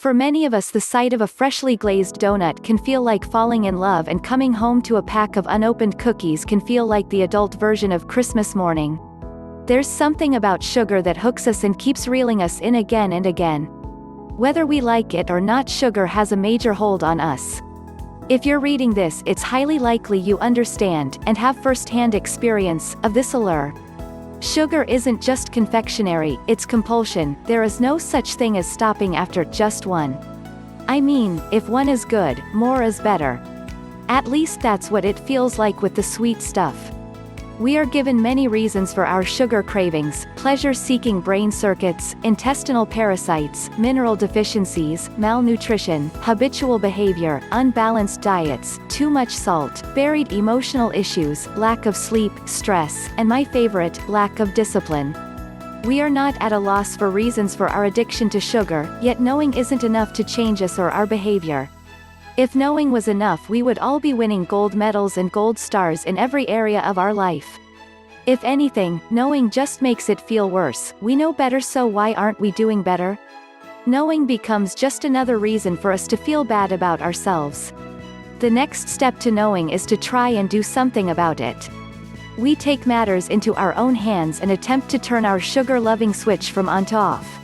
For many of us, the sight of a freshly glazed donut can feel like falling in love, and coming home to a pack of unopened cookies can feel like the adult version of Christmas morning. There's something about sugar that hooks us and keeps reeling us in again and again. Whether we like it or not, sugar has a major hold on us. If you're reading this, it's highly likely you understand, and have first-hand experience, of this allure. Sugar isn't just confectionery, it's compulsion. There is no such thing as stopping after just one. I mean, if one is good, more is better. At least that's what it feels like with the sweet stuff. We are given many reasons for our sugar cravings: pleasure-seeking brain circuits, intestinal parasites, mineral deficiencies, malnutrition, habitual behavior, unbalanced diets, too much salt, buried emotional issues, lack of sleep, stress, and my favorite, lack of discipline. We are not at a loss for reasons for our addiction to sugar, yet knowing isn't enough to change us or our behavior. If knowing was enough, we would all be winning gold medals and gold stars in every area of our life. If anything, knowing just makes it feel worse. We know better, so why aren't we doing better? Knowing becomes just another reason for us to feel bad about ourselves. The next step to knowing is to try and do something about it. We take matters into our own hands and attempt to turn our sugar-loving switch from on to off.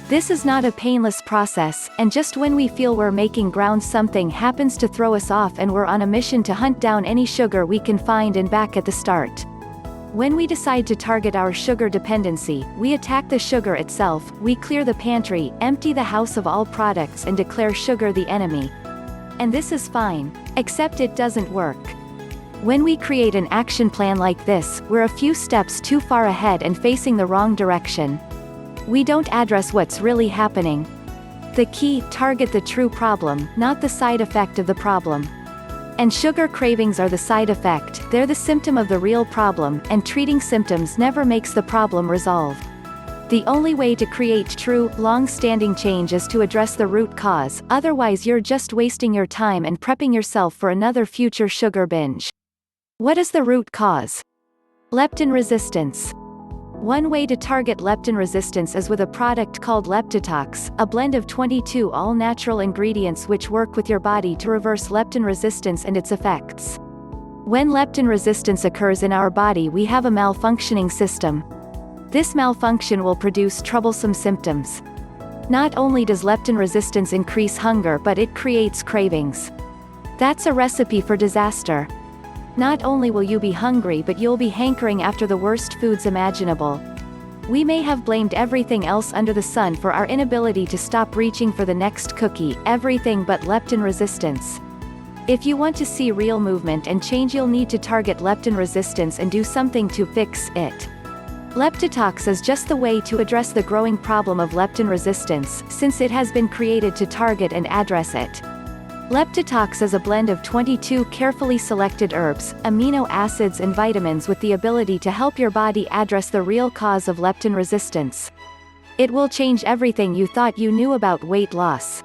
This is not a painless process, and just when we feel we're making ground, something happens to throw us off, and we're on a mission to hunt down any sugar we can find and back at the start. When we decide to target our sugar dependency, we attack the sugar itself. We clear the pantry, empty the house of all products, and declare sugar the enemy. And this is fine. Except it doesn't work. When we create an action plan like this, we're a few steps too far ahead and facing the wrong direction. We don't address what's really happening. The key: target the true problem, not the side effect of the problem. And sugar cravings are the side effect. They're the symptom of the real problem, and treating symptoms never makes the problem resolve. The only way to create true, long-standing change is to address the root cause, otherwise you're just wasting your time and prepping yourself for another future sugar binge. What is the root cause? Leptin resistance. One way to target leptin resistance is with a product called Leptitox, a blend of 22 all-natural ingredients which work with your body to reverse leptin resistance and its effects. When leptin resistance occurs in our body, we have a malfunctioning system. This malfunction will produce troublesome symptoms. Not only does leptin resistance increase hunger, but it creates cravings. That's a recipe for disaster. Not only will you be hungry, but you'll be hankering after the worst foods imaginable. We may have blamed everything else under the sun for our inability to stop reaching for the next cookie, everything but leptin resistance. If you want to see real movement and change, you'll need to target leptin resistance and do something to fix it. Leptitox is just the way to address the growing problem of leptin resistance, since it has been created to target and address it. Leptitox is a blend of 22 carefully selected herbs, amino acids and vitamins with the ability to help your body address the real cause of leptin resistance. It will change everything you thought you knew about weight loss.